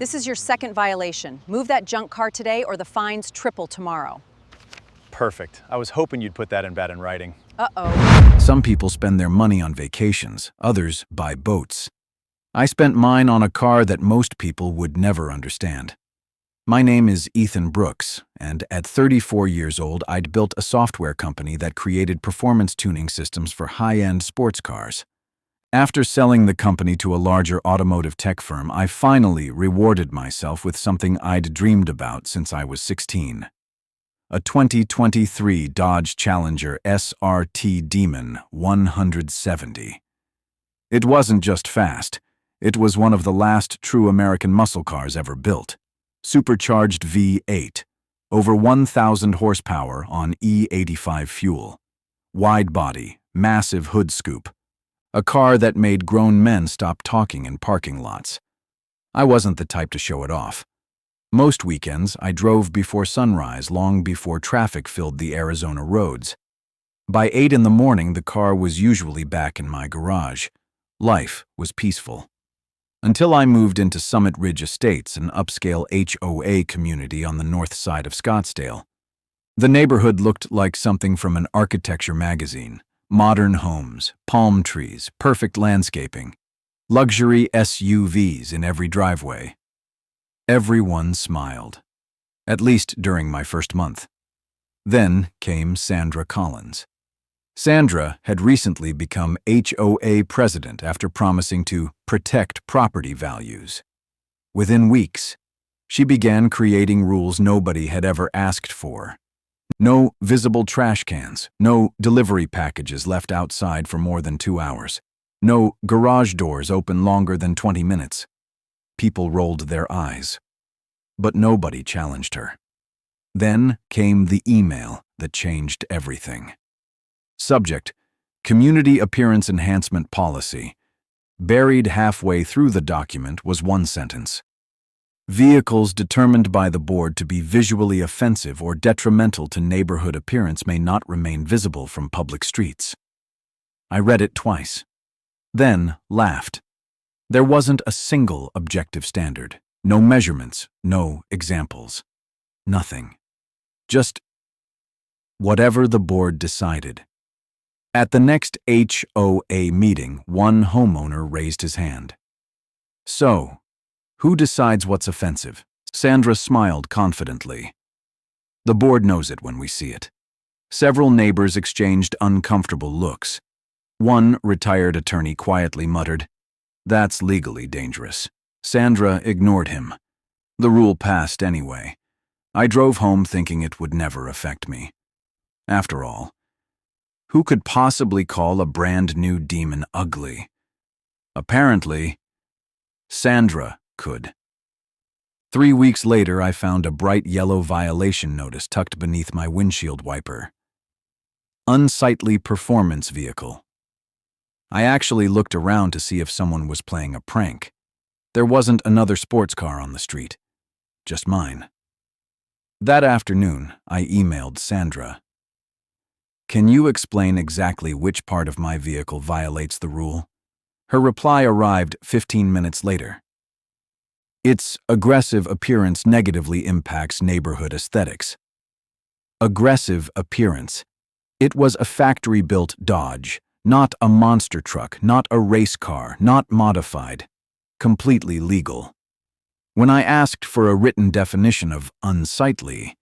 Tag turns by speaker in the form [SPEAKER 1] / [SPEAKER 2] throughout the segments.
[SPEAKER 1] This is your second violation. Move that junk car today or the fines triple tomorrow.
[SPEAKER 2] Perfect. I was hoping you'd put that in bad in writing.
[SPEAKER 1] Uh-oh.
[SPEAKER 3] Some people spend their money on vacations, others buy boats. I spent mine on a car that most people would never understand. My name is Ethan Brooks, and at 34 years old, I'd built a software company that created performance tuning systems for high-end sports cars. After selling the company to a larger automotive tech firm, I finally rewarded myself with something I'd dreamed about since I was 16. A 2023 Dodge Challenger SRT Demon 170. It wasn't just fast. It was one of the last true American muscle cars ever built. Supercharged V8, over 1,000 horsepower on E85 fuel. Wide body, massive hood scoop. A car that made grown men stop talking in parking lots. I wasn't the type to show it off. Most weekends, I drove before sunrise, long before traffic filled the Arizona roads. By 8 in the morning, the car was usually back in my garage. Life was peaceful. Until I moved into Summit Ridge Estates, an upscale HOA community on the north side of Scottsdale. The neighborhood looked like something from an architecture magazine. Modern homes, palm trees, perfect landscaping, luxury SUVs in every driveway. Everyone smiled, at least during my first month. Then came Sandra Collins. Sandra had recently become HOA president after promising to protect property values. Within weeks, she began creating rules nobody had ever asked for. No visible trash cans, no delivery packages left outside for more than 2 hours, no garage doors open longer than 20 minutes. People rolled their eyes, but nobody challenged her. Then came the email that changed everything. Subject: Community Appearance Enhancement Policy. Buried halfway through the document was one sentence. Vehicles determined by the board to be visually offensive or detrimental to neighborhood appearance may not remain visible from public streets. I read it twice, then laughed. There wasn't a single objective standard, no measurements, no examples, nothing. Just whatever the board decided. At the next HOA meeting, one homeowner raised his hand. So, who decides what's offensive? Sandra smiled confidently. The board knows it when we see it. Several neighbors exchanged uncomfortable looks. One retired attorney quietly muttered, "That's legally dangerous." Sandra ignored him. The rule passed anyway. I drove home thinking it would never affect me. After all, who could possibly call a brand new demon ugly? Apparently, Sandra could. 3 weeks later, I found a bright yellow violation notice tucked beneath my windshield wiper. Unsightly performance vehicle. I actually looked around to see if someone was playing a prank. There wasn't another sports car on the street, just mine. That afternoon, I emailed Sandra. "Can you explain exactly which part of my vehicle violates the rule?" Her reply arrived 15 minutes later. "Its aggressive appearance negatively impacts neighborhood aesthetics." Aggressive appearance. It was a factory-built Dodge, not a monster truck, not a race car, not modified. Completely legal. When I asked for a written definition of unsightly,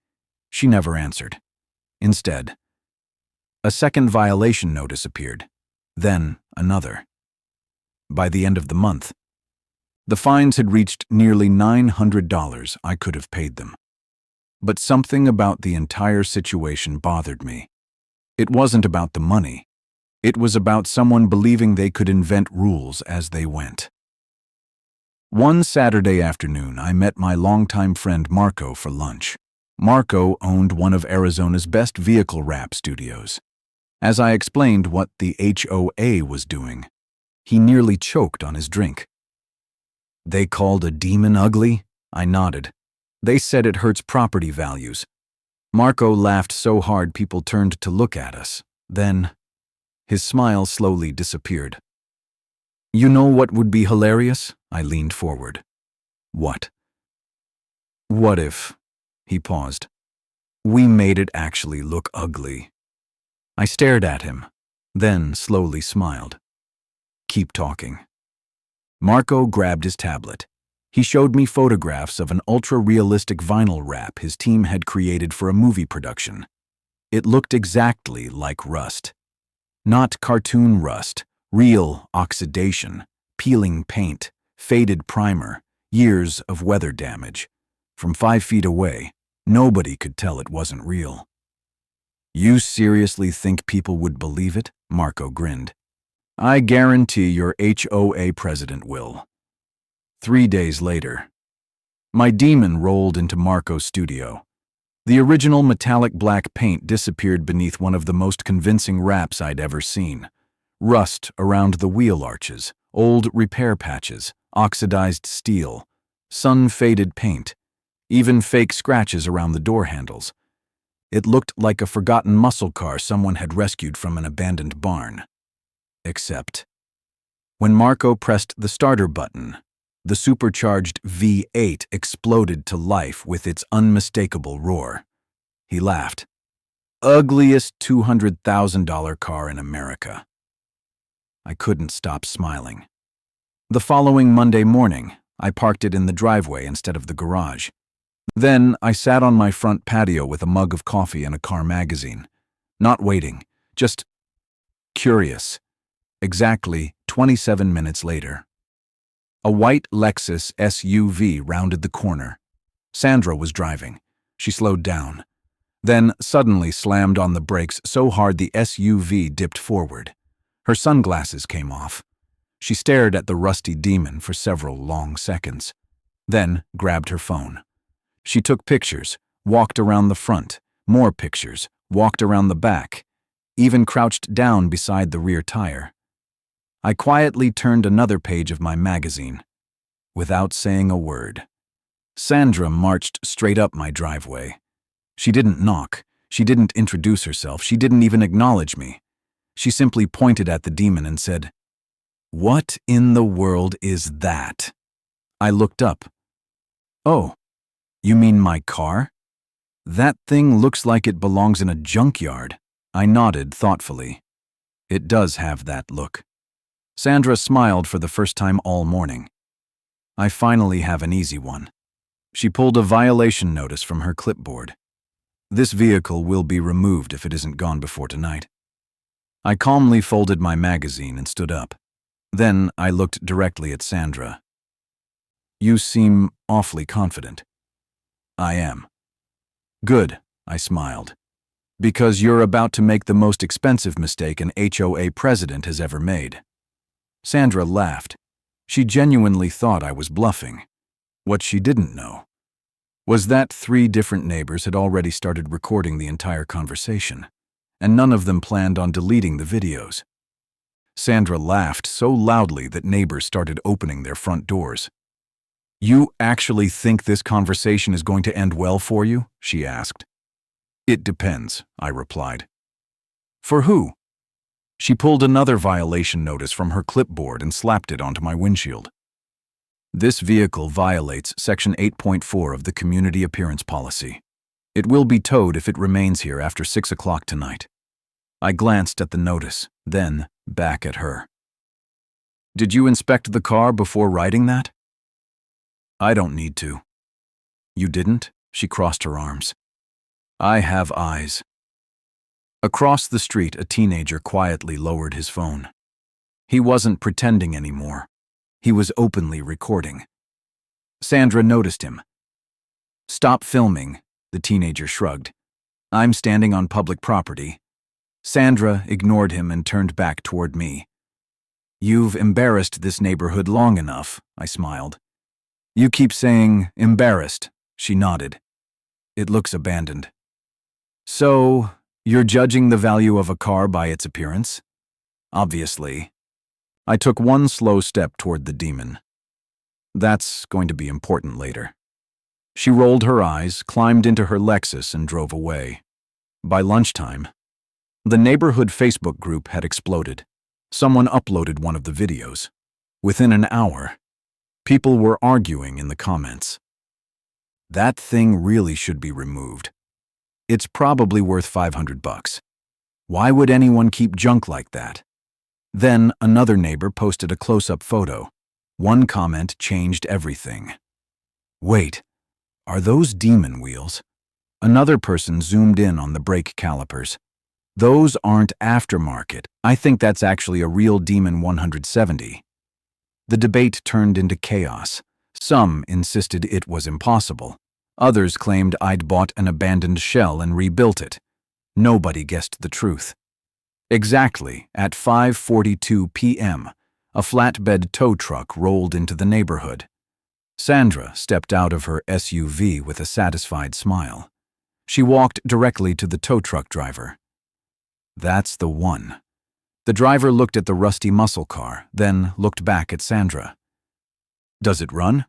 [SPEAKER 3] she never answered. Instead, a second violation notice appeared, then another. By the end of the month, the fines had reached nearly $900. I could have paid them. But something about the entire situation bothered me. It wasn't about the money. It was about someone believing they could invent rules as they went. One Saturday afternoon, I met my longtime friend Marco for lunch. Marco owned one of Arizona's best vehicle wrap studios. As I explained what the HOA was doing, he nearly choked on his drink. "They called a demon ugly?" I nodded. "They said it hurts property values." Marco laughed so hard people turned to look at us. Then, his smile slowly disappeared. "You know what would be hilarious?" I leaned forward. "What?" What if, he paused, we made it actually look ugly? I stared at him, then slowly smiled. Keep talking. Marco grabbed his tablet. He showed me photographs of an ultra-realistic vinyl wrap his team had created for a movie production. It looked exactly like rust. Not cartoon rust, real oxidation, peeling paint, faded primer, years of weather damage. From 5 feet away, nobody could tell it wasn't real. You seriously think people would believe it? Marco grinned. I guarantee your HOA president will. 3 days later, my demon rolled into Marco's studio. The original metallic black paint disappeared beneath one of the most convincing wraps I'd ever seen. Rust around the wheel arches, old repair patches, oxidized steel, sun-faded paint, even fake scratches around the door handles. It looked like a forgotten muscle car someone had rescued from an abandoned barn. Except, when Marco pressed the starter button, the supercharged V8 exploded to life with its unmistakable roar. He laughed. Ugliest $200,000 car in America. I couldn't stop smiling. The following Monday morning, I parked it in the driveway instead of the garage. Then I sat on my front patio with a mug of coffee and a car magazine. Not waiting, just curious. Exactly 27 minutes later, a white Lexus SUV rounded the corner. Sandra was driving. She slowed down, then suddenly slammed on the brakes so hard the SUV dipped forward. Her sunglasses came off. She stared at the rusty demon for several long seconds, then grabbed her phone. She took pictures, walked around the front, more pictures, walked around the back, even crouched down beside the rear tire. I quietly turned another page of my magazine, without saying a word. Sandra marched straight up my driveway. She didn't knock, she didn't introduce herself, she didn't even acknowledge me. She simply pointed at the demon and said, "What in the world is that?" I looked up. "Oh, you mean my car? That thing looks like it belongs in a junkyard." I nodded thoughtfully. It does have that look. Sandra smiled for the first time all morning. I finally have an easy one. She pulled a violation notice from her clipboard. This vehicle will be removed if it isn't gone before tonight. I calmly folded my magazine and stood up. Then I looked directly at Sandra. You seem awfully confident. I am. Good, I smiled. Because you're about to make the most expensive mistake an HOA president has ever made. Sandra laughed. She genuinely thought I was bluffing. What she didn't know was that 3 different neighbors had already started recording the entire conversation, and none of them planned on deleting the videos. Sandra laughed so loudly that neighbors started opening their front doors. You actually think this conversation is going to end well for you? She asked. It depends, I replied. For who? She pulled another violation notice from her clipboard and slapped it onto my windshield. This vehicle violates Section 8.4 of the Community Appearance Policy. It will be towed if it remains here after 6 o'clock tonight. I glanced at the notice, then back at her. Did you inspect the car before writing that? I don't need to. You didn't? She crossed her arms. I have eyes. Across the street, a teenager quietly lowered his phone. He wasn't pretending anymore. He was openly recording. Sandra noticed him. Stop filming, the teenager shrugged. I'm standing on public property. Sandra ignored him and turned back toward me. You've embarrassed this neighborhood long enough, I smiled. You keep saying embarrassed, she nodded. It looks abandoned. So, you're judging the value of a car by its appearance? Obviously. I took one slow step toward the demon. That's going to be important later. She rolled her eyes, climbed into her Lexus, and drove away. By lunchtime, the neighborhood Facebook group had exploded. Someone uploaded one of the videos. Within an hour, people were arguing in the comments. That thing really should be removed. It's probably worth $500. Why would anyone keep junk like that? Then another neighbor posted a close-up photo. One comment changed everything. Wait, are those demon wheels? Another person zoomed in on the brake calipers. Those aren't aftermarket. I think that's actually a real Demon 170. The debate turned into chaos. Some insisted it was impossible. Others claimed I'd bought an abandoned shell and rebuilt it. Nobody guessed the truth. Exactly at 5:42 p.m., a flatbed tow truck rolled into the neighborhood. Sandra stepped out of her SUV with a satisfied smile. She walked directly to the tow truck driver. That's the one. The driver looked at the rusty muscle car, then looked back at Sandra. Does it run?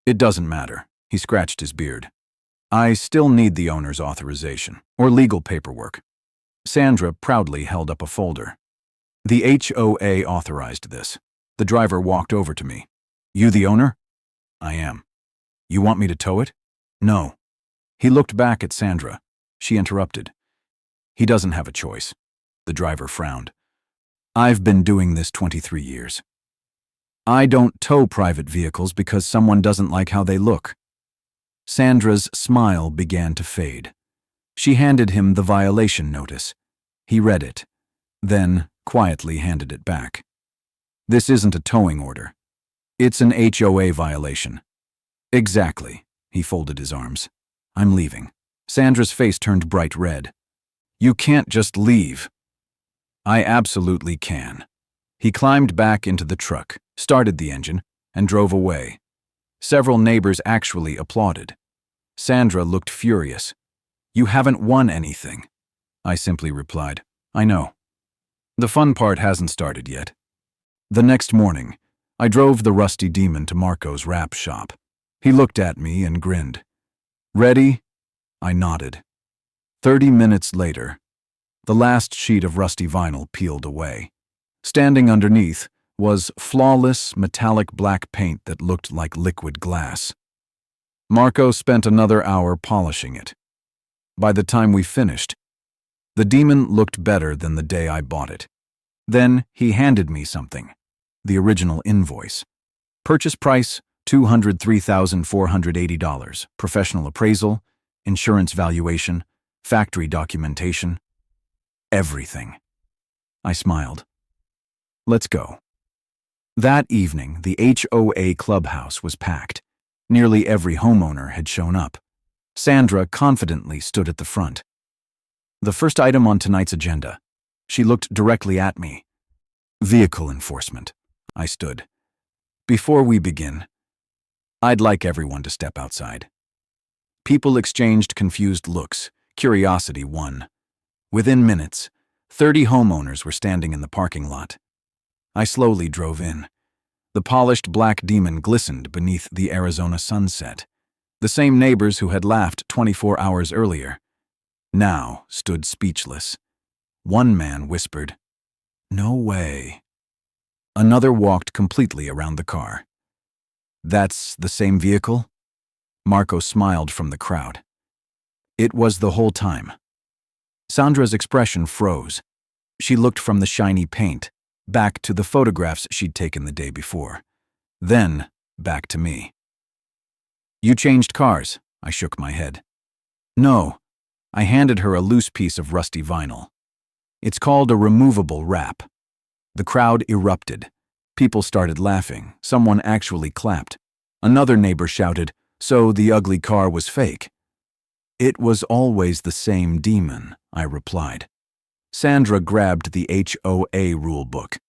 [SPEAKER 3] It doesn't matter. He scratched his beard. I still need the owner's authorization, or legal paperwork. Sandra proudly held up a folder. The HOA authorized this. The driver walked over to me. You the owner? I am. You want me to tow it? No. He looked back at Sandra. She interrupted. He doesn't have a choice. The driver frowned. I've been doing this 23 years. I don't tow private vehicles because someone doesn't like how they look. Sandra's smile began to fade. She handed him the violation notice. He read it, then quietly handed it back. This isn't a towing order. It's an HOA violation. Exactly. He folded his arms. I'm leaving. Sandra's face turned bright red. You can't just leave. I absolutely can. He climbed back into the truck, started the engine, and drove away. Several neighbors actually applauded. Sandra looked furious. You haven't won anything. I simply replied, I know. The fun part hasn't started yet. The next morning, I drove the rusty demon to Marco's wrap shop. He looked at me and grinned. Ready? I nodded. 30 minutes later, the last sheet of rusty vinyl peeled away. Standing underneath was flawless metallic black paint that looked like liquid glass. Marco spent another hour polishing it. By the time we finished, the demon looked better than the day I bought it. Then he handed me something, the original invoice. Purchase price, $203,480. Professional appraisal, insurance valuation, factory documentation, everything. I smiled. Let's go. That evening, the HOA clubhouse was packed. Nearly every homeowner had shown up. Sandra confidently stood at the front. The first item on tonight's agenda. She looked directly at me. Vehicle enforcement. I stood. Before we begin, I'd like everyone to step outside. People exchanged confused looks. Curiosity won. Within minutes, 30 homeowners were standing in the parking lot. I slowly drove in. The polished black demon glistened beneath the Arizona sunset. The same neighbors who had laughed 24 hours earlier now stood speechless. One man whispered, "No way." Another walked completely around the car. That's the same vehicle? Marco smiled from the crowd. It was the whole time. Sandra's expression froze. She looked from the shiny paint, back to the photographs she'd taken the day before. Then, back to me. You changed cars, I shook my head. No, I handed her a loose piece of rusty vinyl. It's called a removable wrap. The crowd erupted. People started laughing. Someone actually clapped. Another neighbor shouted, "So the ugly car was fake." It was always the same demon, I replied. Sandra grabbed the HOA rule book.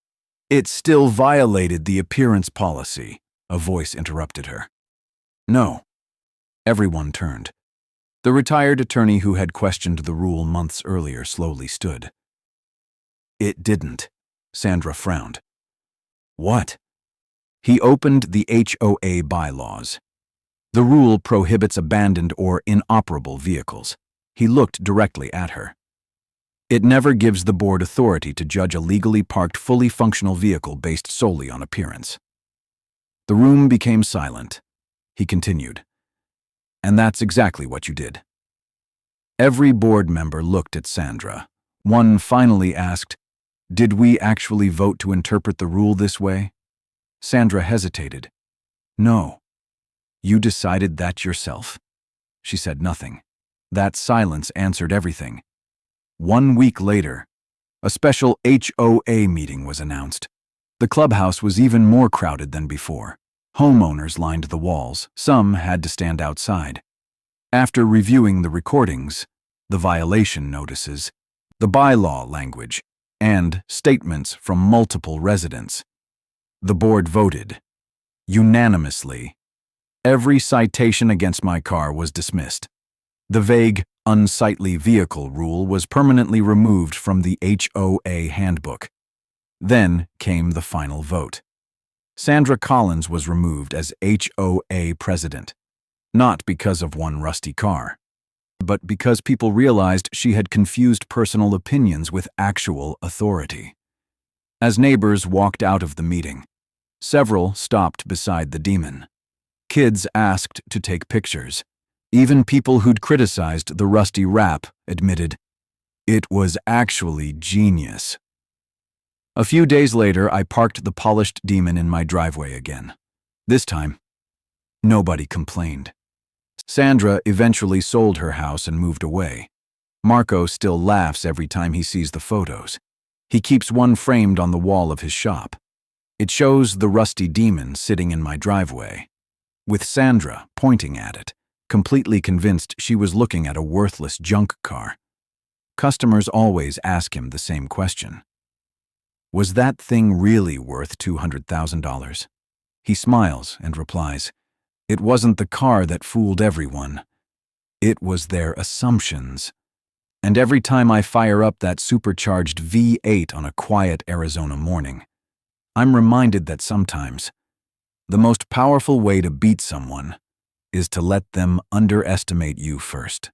[SPEAKER 3] It still violated the appearance policy, a voice interrupted her. No. Everyone turned. The retired attorney who had questioned the rule months earlier slowly stood. It didn't. Sandra frowned. What? He opened the HOA bylaws. The rule prohibits abandoned or inoperable vehicles. He looked directly at her. It never gives the board authority to judge a legally parked, fully functional vehicle based solely on appearance. The room became silent. He continued. And that's exactly what you did. Every board member looked at Sandra. One finally asked, "Did we actually vote to interpret the rule this way?" Sandra hesitated. "No. You decided that yourself." She said nothing. That silence answered everything. 1 week later, a special HOA meeting was announced. The clubhouse was even more crowded than before. Homeowners lined the walls. Some had to stand outside. After reviewing the recordings, the violation notices, the bylaw language, and statements from multiple residents, the board voted. Unanimously, every citation against my car was dismissed. The vague, unsightly vehicle rule was permanently removed from the HOA handbook. Then came the final vote. Sandra Collins was removed as HOA president, not because of one rusty car, but because people realized she had confused personal opinions with actual authority. As neighbors walked out of the meeting, several stopped beside the demon. Kids asked to take pictures. Even people who'd criticized the rusty wrap admitted, "It was actually genius." A few days later, I parked the polished demon in my driveway again. This time, nobody complained. Sandra eventually sold her house and moved away. Marco still laughs every time he sees the photos. He keeps one framed on the wall of his shop. It shows the rusty demon sitting in my driveway, with Sandra pointing at it, completely convinced she was looking at a worthless junk car. Customers always ask him the same question. Was that thing really worth $200,000? He smiles and replies, "It wasn't the car that fooled everyone. It was their assumptions." And every time I fire up that supercharged V8 on a quiet Arizona morning, I'm reminded that sometimes the most powerful way to beat someone is to let them underestimate you first.